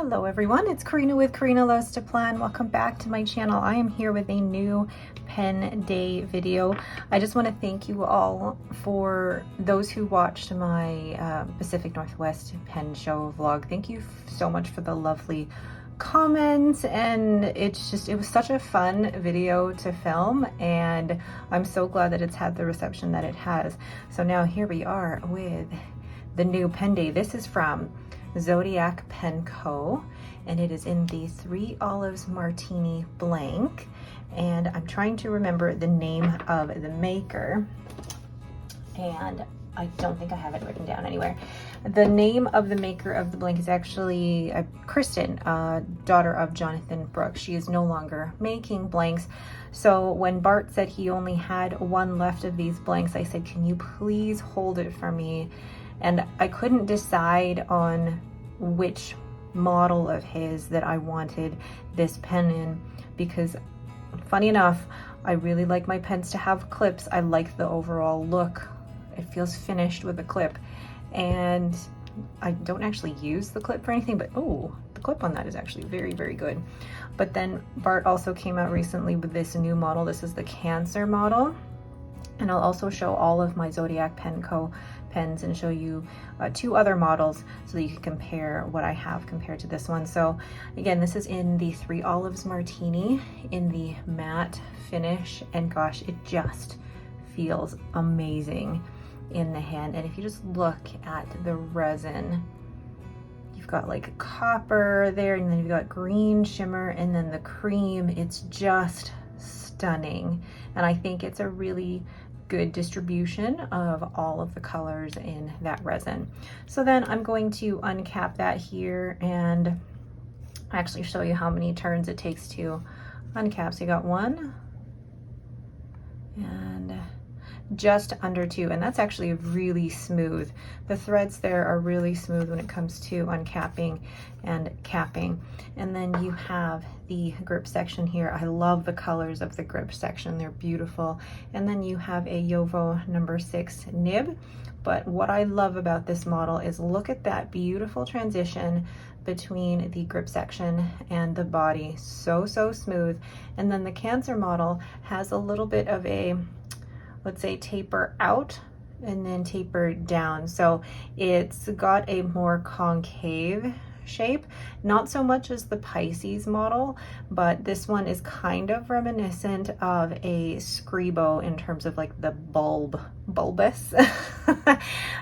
Hello everyone, it's Karina with Karina Loves to Plan. Welcome back to my channel. I am here with a new pen day video. I just want to thank you all for those who watched my Pacific Northwest pen show vlog. Thank you so much for the lovely comments, and it was such a fun video to film, and I'm so glad that it's had the reception that it has. So now here we are with the new pen day. This is from Zodiac Pen Co, and it is in the 3 Olives Martini blank, and I'm trying to remember the name of the maker, and I don't think I have it written down anywhere. The name of the maker of the blank is actually Kristen, daughter of Jonathan Brooks. She is no longer making blanks. So when Bart said he only had one left of these blanks, I said, can you please hold it for me? And I couldn't decide on which model of his that I wanted this pen in, because funny enough, I really like my pens to have clips. I like the overall look. It feels finished with a clip, and I don't actually use the clip for anything, but oh, the clip on that is actually very, very good. But then Bart also came out recently with this new model. This is the Cancer model. And I'll also show all of my Zodiac Pen Co pens and show you 2 other models so that you can compare what I have compared to this one. So again, this is in the 3 Olives Martini in the matte finish, and gosh, it just feels amazing in the hand. And if you just look at the resin, you've got like copper there, and then you've got green shimmer, and then the cream. It's just stunning, and I think it's a really good distribution of all of the colors in that resin. So then I'm going to uncap that here and actually show you how many turns it takes to uncap. So you got 1 and just under 2, and that's actually really smooth. The threads there are really smooth when it comes to uncapping and capping. And then you have the grip section here. I love the colors of the grip section, they're beautiful. And then you have a Yovo number 6 nib. But what I love about this model is look at that beautiful transition between the grip section and the body. So smooth. And then the Cancer model has a little bit of a, let's say, taper out and then taper down. So it's got a more concave shape, not so much as the Pisces model, but this one is kind of reminiscent of a Scribo in terms of like the bulbous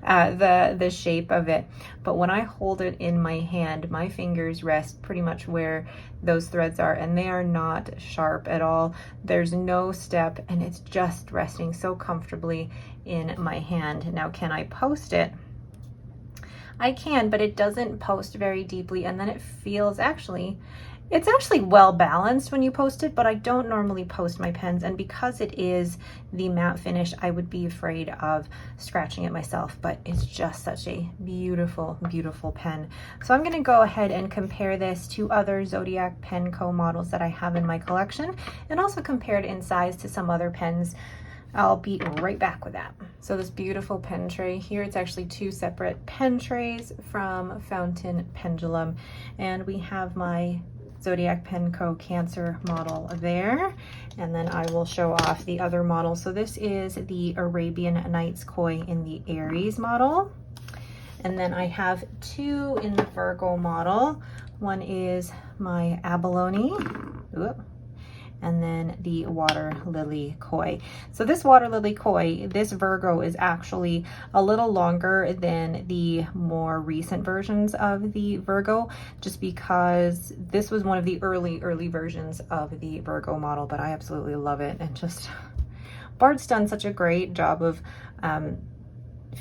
the shape of it. But when I hold it in my hand, my fingers rest pretty much where those threads are, and they are not sharp at all. There's no step, and it's just resting so comfortably in my hand. Now, can I post it? I can, but it doesn't post very deeply, and then it feels it's actually well balanced when you post it, but I don't normally post my pens, and because it is the matte finish, I would be afraid of scratching it myself, but it's just such a beautiful, beautiful pen. So I'm gonna go ahead and compare this to other Zodiac Pen Co models that I have in my collection, and also compare it in size to some other pens. I'll be right back with that. So this beautiful pen tray here, it's actually 2 separate pen trays from Fountain Pendulum, and we have my Zodiac Pen Co Cancer model there, and then I will show off the other model. So this is the Arabian Nights Koi in the Aries model, and then I have 2 in the Virgo model. One is my Abalone, and then the Water Lily Koi. So this Water Lily Koi, this Virgo, is actually a little longer than the more recent versions of the Virgo, just because this was one of the early versions of the Virgo model, but I absolutely love it. And just, Bart's done such a great job of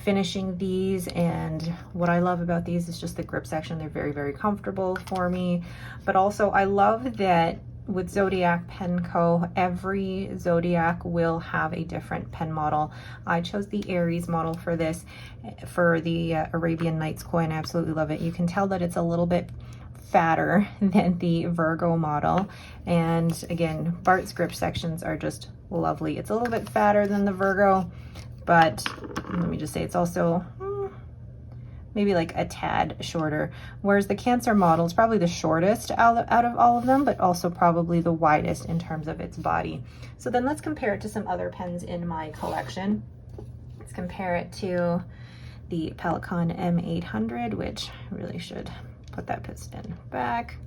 finishing these, and what I love about these is just the grip section. They're very, very comfortable for me, but also I love that with Zodiac Pen Co, every Zodiac will have a different pen model. I chose the Aries model for this, for the Arabian Nights Koi, and I absolutely love it. You can tell that it's a little bit fatter than the Virgo model, and again, Bart's grip sections are just lovely. It's a little bit fatter than the Virgo, but let me just say it's also maybe like a tad shorter, whereas the Cancer model is probably the shortest out of all of them, but also probably the widest in terms of its body. So then let's compare it to some other pens in my collection. Let's compare it to the Pelikan M800, which I really should put that piston back.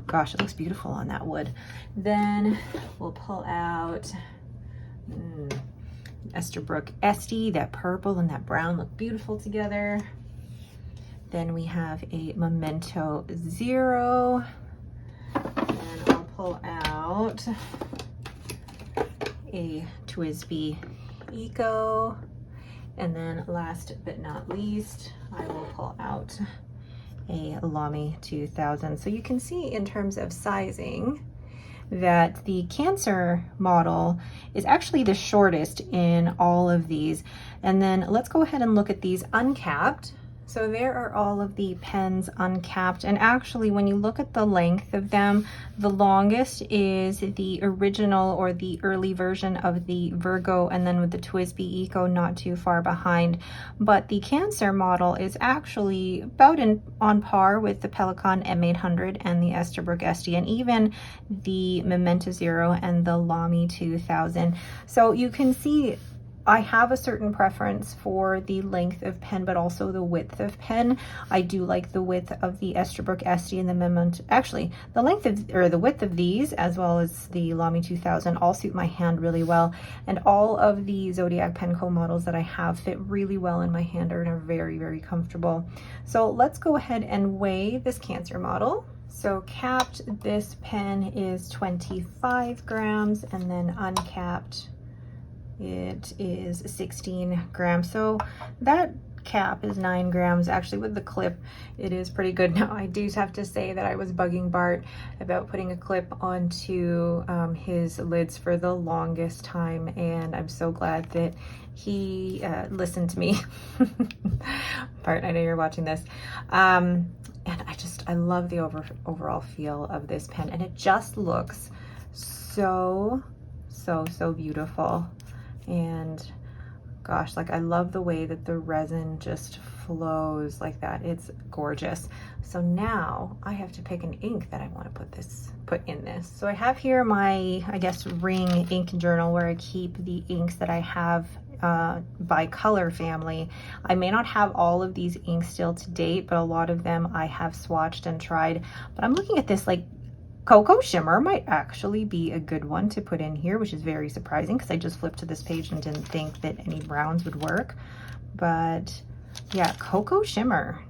Gosh, it looks beautiful on that wood. Then we'll pull out Esterbrook Esty. That purple and that brown look beautiful together. Then we have a Memento Zero. And I'll pull out a TWSBI Eco. And then last but not least, I will pull out a Lamy 2000. So you can see in terms of sizing that the Cancer model is actually the shortest in all of these. And then let's go ahead and look at these uncapped. So there are all of the pens uncapped, and actually when you look at the length of them, the longest is the original or the early version of the Virgo, and then with the TWSBI Eco not too far behind. But the Cancer model is actually about on par with the Pelikan M800 and the Esterbrook Esty, and even the Memento Zero and the Lamy 2000. So you can see I have a certain preference for the length of pen, but also the width of pen. I do like the width of the Esterbrook Esty and the Memento. Actually, the length of, or the width of these, as well as the Lamy 2000, all suit my hand really well. And all of the Zodiac Penco models that I have fit really well in my hand and are very, very comfortable. So let's go ahead and weigh this Cancer model. So capped, this pen is 25 grams, and then uncapped, it is 16 grams. So that cap is 9 grams. Actually, with the clip, it is pretty good. Now, I do have to say that I was bugging Bart about putting a clip onto his lids for the longest time, and I'm so glad that he listened to me. Bart, I know you're watching this. And I love the overall feel of this pen, and it just looks so beautiful. And gosh, like I love the way that the resin just flows like that. It's gorgeous. So now I have to pick an ink that I want to put in this. So I have here my, I guess, ring ink journal where I keep the inks that I have by color family. I may not have all of these inks still to date, but a lot of them I have swatched and tried. But I'm looking at this like Cocoa Shimmer might actually be a good one to put in here, which is very surprising because I just flipped to this page and didn't think that any browns would work. But yeah, Cocoa Shimmer,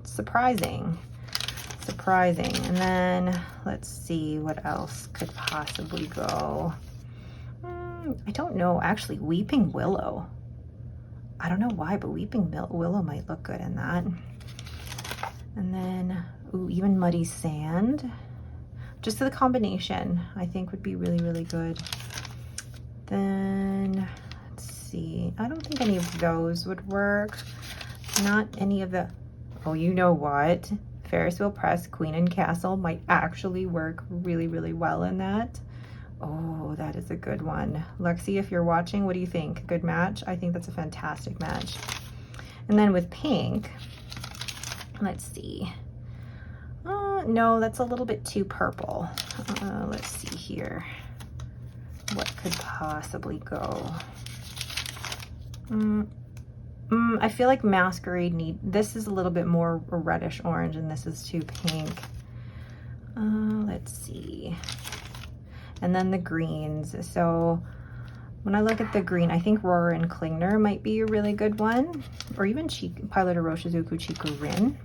surprising. And then let's see what else could possibly go. I don't know, actually, Weeping Willow. I don't know why, but Weeping Willow might look good in that. And then, ooh, even Muddy Sand. Just the combination, I think, would be really, really good. Then, let's see. I don't think any of those would work. Not any of the, oh, you know what? Ferris Wheel Press Queen and Castle might actually work really, really well in that. Oh, that is a good one. Lexi, if you're watching, what do you think? Good match? I think that's a fantastic match. And then with pink, let's see. No, that's a little bit too purple. Let's see here. What could possibly go? I feel like Masquerade this is a little bit more reddish orange and this is too pink. Let's see. And then the greens. So when I look at the green, I think Rohrer and Klingner might be a really good one, or even Pilot de Roche-Izuku Chico Rin.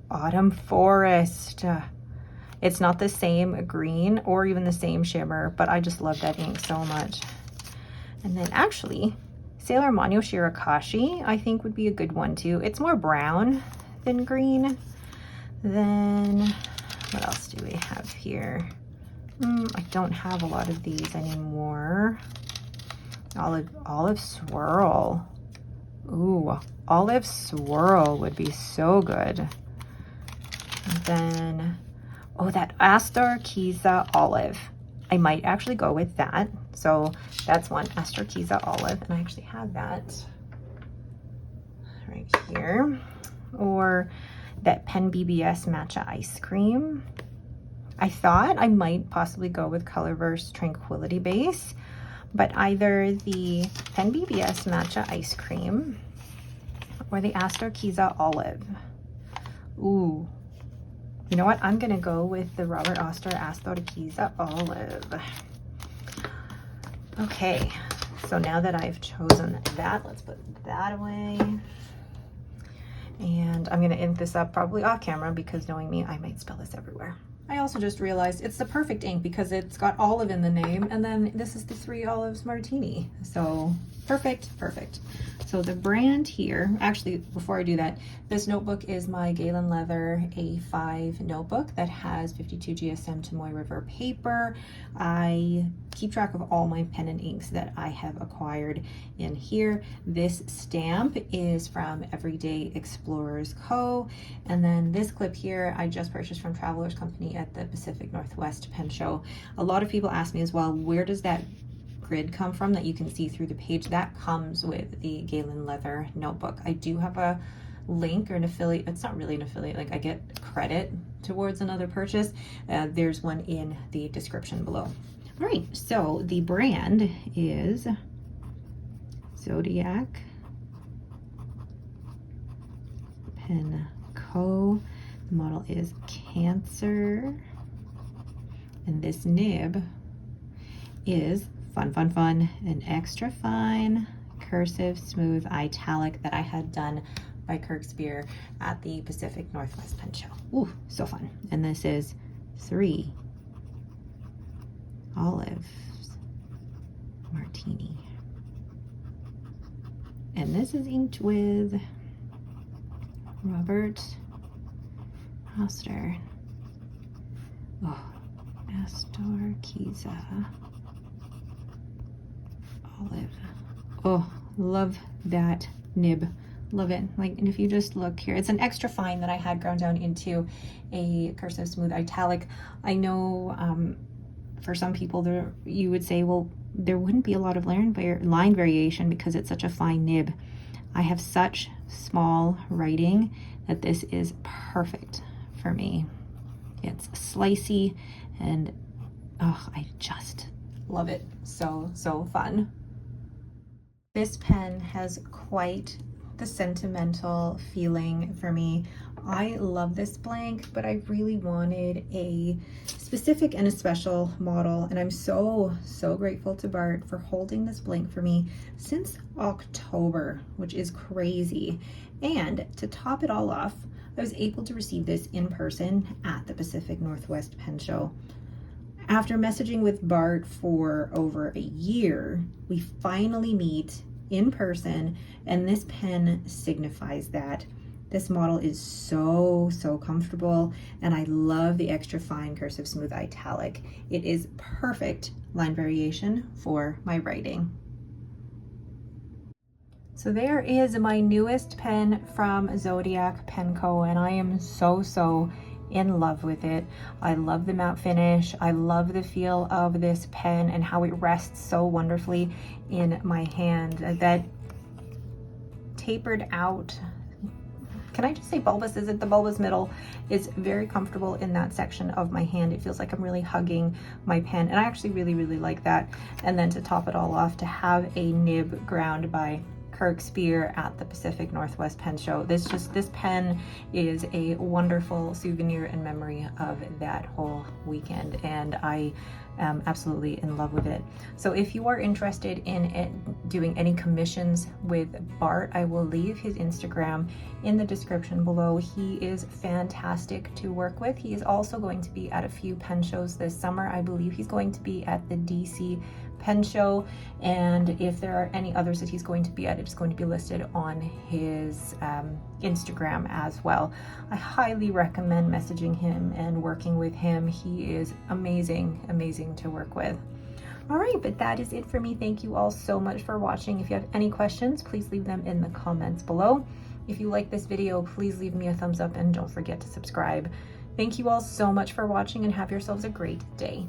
Autumn Forest. It's not the same green or even the same shimmer, but I just love that ink so much. And then actually, Sailor Manyo Shirakashi, I think would be a good one too. It's more brown than green. Then what else do we have here? I don't have a lot of these anymore. Olive Swirl. Ooh, Olive Swirl would be so good. And then, oh, that Astor Kiza Olive. I might actually go with that. So that's one, Astor Kiza Olive, and I actually have that right here. Or that Pen BBS Matcha Ice Cream. I thought I might possibly go with Colorverse Tranquility Base, but either the Pen BBS Matcha Ice Cream or the Astor Kiza Olive. Ooh, you know what? I'm gonna go with the Robert Astor Kiza Olive. Okay, so now that I've chosen that, let's put that away. And I'm gonna ink this up probably off camera because knowing me, I might spill this everywhere. I also just realized it's the perfect ink because it's got olive in the name, and then this is the 3 Olives Martini. So perfect, perfect. So the brand here, actually, before I do that, this notebook is my Galen Leather A5 notebook that has 52 GSM Tomoe River paper. I keep track of all my pen and inks that I have acquired in here. This stamp is from Everyday Explorers Co. And then this clip here, I just purchased from Travelers Company at the Pacific Northwest Pen Show. A lot of people ask me as well, where does that grid come from that you can see through the page? That comes with the Galen Leather notebook. I do have a link or an affiliate. It's not really an affiliate, like I get credit towards another purchase. There's one in the description below. All right, so the brand is Zodiac Pen Co. The model is Cancer, and this nib is fun, an extra fine cursive smooth italic that I had done by Kirk Spear at the Pacific Northwest Pen Show. Ooh, so fun. And this is 3 Olives Martini. And this is inked with Robert Astor. Oh, Astor Kiza Olive. Oh, love that nib. Love it. Like, and if you just look here, it's an extra fine that I had ground down into a cursive smooth italic. I know for some people there, you would say, well, there wouldn't be a lot of line variation because it's such a fine nib. I have such small writing that this is perfect for me. It's slicey and oh, I just love it. So fun. This pen has quite the sentimental feeling for me. I love this blank, but I really wanted a specific and a special model, and I'm so grateful to Bart for holding this blank for me since October, which is crazy. And to top it all off, I was able to receive this in person at the Pacific Northwest Pen Show. After messaging with Bart for over a year, we finally meet in person, and this pen signifies that. This model is so comfortable, and I love the extra fine cursive smooth italic. It is perfect line variation for my writing. So there is my newest pen from Zodiac Pen Co, and I am so in love with it. I love the matte finish. I love the feel of this pen and how it rests so wonderfully in my hand. That tapered out, can I just say bulbous? Is it the bulbous middle? It's very comfortable in that section of my hand. It feels like I'm really hugging my pen, and I actually really like that. And then to top it all off, to have a nib ground by Kirk Spear at the Pacific Northwest Pen Show. This pen is a wonderful souvenir and memory of that whole weekend, and I am absolutely in love with it. So if you are interested in doing any commissions with Bart, I will leave his Instagram in the description below. He is fantastic to work with. He is also going to be at a few pen shows this summer. I believe he's going to be at the DC Pen Show, and if there are any others that he's going to be at, it's going to be listed on his Instagram as well. I highly recommend messaging him and working with him. He is amazing to work with. All right, but that is it for me. Thank you all so much for watching. If you have any questions, please leave them in the comments below. If you like this video, please leave me a thumbs up and don't forget to subscribe. Thank you all so much for watching, and have yourselves a great day.